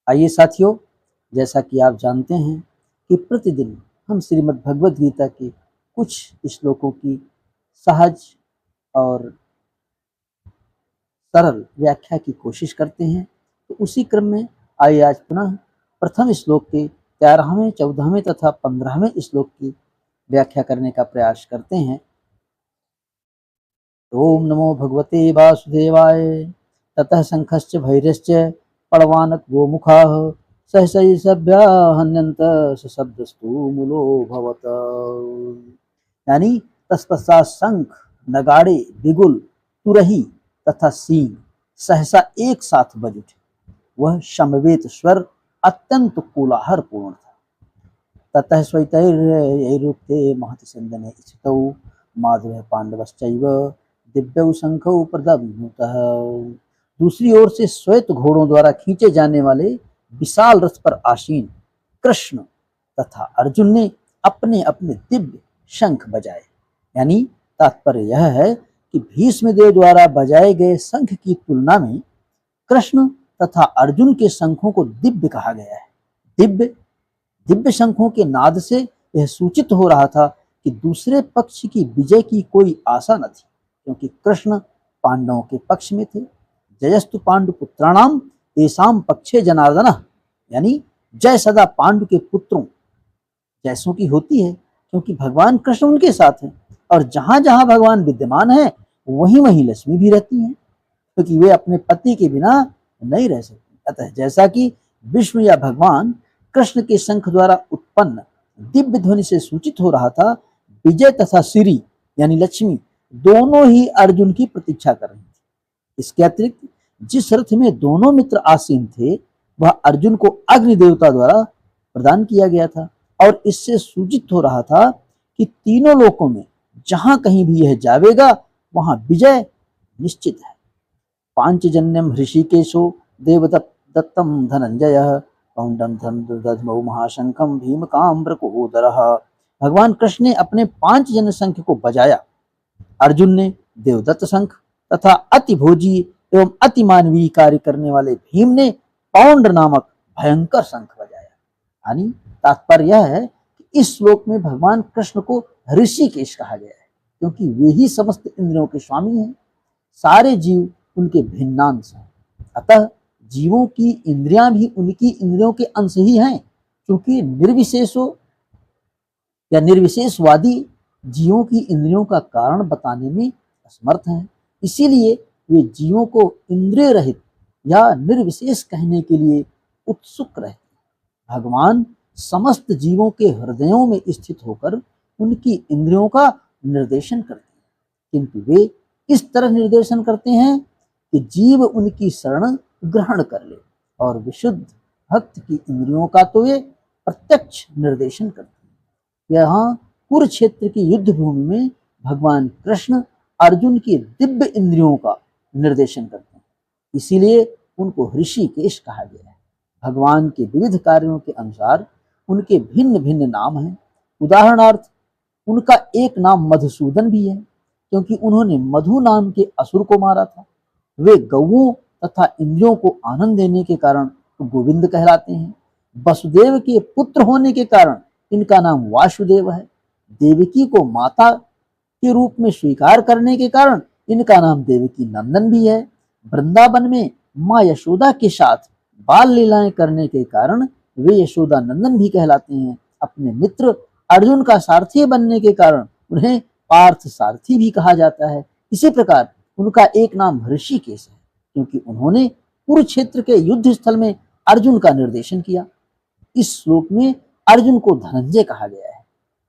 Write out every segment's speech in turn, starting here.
आइए साथियों, जैसा कि आप जानते हैं कि प्रतिदिन हम श्रीमद् भगवद गीता के कुछ श्लोकों की सहज और सरल व्याख्या की कोशिश करते हैं। तो उसी क्रम में आइए आज पुनः प्रथम श्लोक के 13वें, 14वें तथा 15वें श्लोक की व्याख्या करने का प्रयास करते हैं। ओम नमो भगवते वासुदेवाय। ततः शंखश्च भैरश्च पड़वानक गोमुखाः सहसै सभ्या हन्यन्त सशब्दस्तु मूलो भवत। यानी तत्पश्चात शंख, नगाड़े, बिगुल, तुरही तथा सींग सहसा एक साथ बज उठे। वह समवेत स्वर अत्यंत कोलाहलपूर्ण था। ततः श्वेतैरुक्ते महति सन्दने स्थितौ माधवः पांडवश्चैव दिव्यौ शंखौ प्रदम्नुतः। दूसरी ओर से श्वेत घोड़ों द्वारा खींचे जाने वाले विशाल रथ पर आसीन कृष्ण तथा अर्जुन ने अपने अपने दिव्य शंख बजाए। यानी तात्पर्य यह है कि भीष्मदेव द्वारा बजाए गए शंख की तुलना में कृष्ण तथा अर्जुन के शंखों को दिव्य कहा गया है। दिव्य शंखों के नाद से यह सूचित हो रहा था कि दूसरे पक्ष की विजय की कोई आशा न थी, क्योंकि कृष्ण पांडवों के पक्ष में थे। जयस्तु पांडुपुत्राणाम येषां पक्षे जनार्दन। यानी जय सदा पांडु के पुत्रों जैसों की होती है, क्योंकि भगवान कृष्ण उनके साथ हैं और जहां जहां भगवान विद्यमान है वहीं वहीं लक्ष्मी भी रहती हैं, क्योंकि वे अपने पति के बिना नहीं रह सकती। अतः जैसा कि विष्णु या भगवान कृष्ण के शंख द्वारा उत्पन्न दिव्य ध्वनि से सूचित हो रहा था, विजय तथा श्री यानी लक्ष्मी दोनों ही अर्जुन की प्रतीक्षा कर रही थी। इसके अतिरिक्त जिस रथ में दोनों मित्र आसीन थे वह अर्जुन को अग्नि देवता द्वारा प्रदान किया गया था, और इससे सूचित हो रहा था कि तीनों लोकों में जहां कहीं भी यह जावेगा वहां विजय निश्चित है। पांचजन्यम ऋषिकेशो देवदत्तम धनंजय पौंडम दधमौ महाशंखम भीमकाम्रकोदरः। भगवान कृष्ण ने अपने 5 जन शंख को बजाया। अर्जुन ने देवदत्त शंख तथा अति भोजी एवं अति मानवीय कार्य करने वाले भीम ने पौंड नामक भयंकर शंख बजाया। यानी तात्पर्य यह है कि इस श्लोक में भगवान कृष्ण को ऋषिकेश कहा गया है, क्योंकि वे ही समस्त इंद्रियों के स्वामी हैं। सारे जीव उनके भिन्नांश हैं, अतः जीवों की इंद्रियां भी उनकी इंद्रियों के अंश ही हैं, क्योंकि निर्विशेषवादी जीवों की इंद्रियों का कारण बताने में असमर्थ हैं। इसीलिए वे जीवों को इंद्रिय रहित या निर्विशेष कहने के लिए उत्सुक रहते। भगवान समस्त जीवों के हृदयों में स्थित होकर उनकी इंद्रियों का निर्देशन करते हैं, किंतु वे इस तरह निर्देशन करते हैं कि जीव उनकी शरण ग्रहण कर ले, और विशुद्ध भक्त की इंद्रियों का तो वे प्रत्यक्ष निर्देशन करते हैं। यहाँ कुरुक्षेत्र की युद्ध भूमि में भगवान कृष्ण अर्जुन की दिव्य इंद्रियों का निर्देशन करते हैं, इसीलिए उनको ऋषिकेश कहा गया है। भगवान के विविध कार्यों के अनुसार उनके भिन्न भिन्न नाम हैं। उदाहरणार्थ उनका एक नाम मधुसूदन भी है, क्योंकि उन्होंने मधु नाम के असुर को मारा था। वे गौओं तथा इंद्रियों को आनंद देने के कारण गोविंद कहलाते हैं। वसुदेव के पुत्र होने के कारण इनका नाम वासुदेव है। देवकी को माता के रूप में स्वीकार करने के कारण इनका नाम देवकी नंदन भी है। वृंदावन में माँ यशोदा के साथ बाल लीलाएं करने के कारण वे यशोदा नंदन भी कहलाते हैं। अपने मित्र अर्जुन का सारथी बनने के कारण उन्हें पार्थ सारथी भी कहा जाता है। इसी प्रकार उनका एक नाम ऋषिकेश है, क्योंकि उन्होंने कुरुक्षेत्र के युद्ध स्थल में अर्जुन का निर्देशन किया। इस श्लोक में अर्जुन को धनंजय कहा गया है,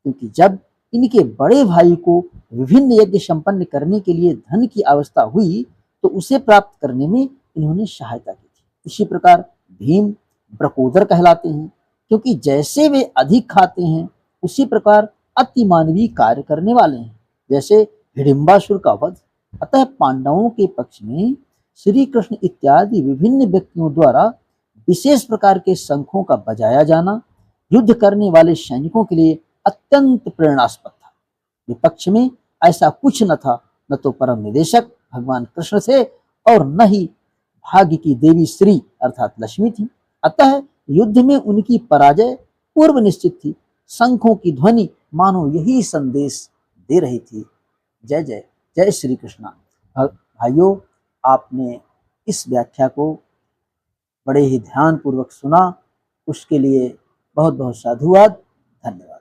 क्योंकि जब इनके बड़े भाई को विभिन्न यज्ञ संपन्न करने के लिए धन की आवश्यकता हुई तो उसे प्राप्त करने में इन्होंने सहायता की थी। इसी प्रकार भीम ब्रकोदर कहलाते हैं, क्योंकि जैसे वे अधिक खाते हैं उसी प्रकार अति मानवीय कार्य करने वाले हैं, जैसे हिडिंबासुर का वध। अतः पांडवों के पक्ष में श्री कृष्ण इत्यादि विभिन्न व्यक्तियों द्वारा विशेष प्रकार के शंखों का बजाया जाना युद्ध करने वाले सैनिकों के लिए अत्यंत प्रेरणास्पद था। विपक्ष में ऐसा कुछ न था, न तो परम निदेशक भगवान कृष्ण थे और न ही भाग्य की देवी श्री अर्थात लक्ष्मी थी। अतः युद्ध में उनकी पराजय पूर्व निश्चित थी। शंखों की ध्वनि मानो यही संदेश दे रही थी। जय जय जय श्री कृष्णा। भाइयों, आपने इस व्याख्या को बड़े ही ध्यान पूर्वक सुना, उसके लिए बहुत बहुत साधुवाद। धन्यवाद।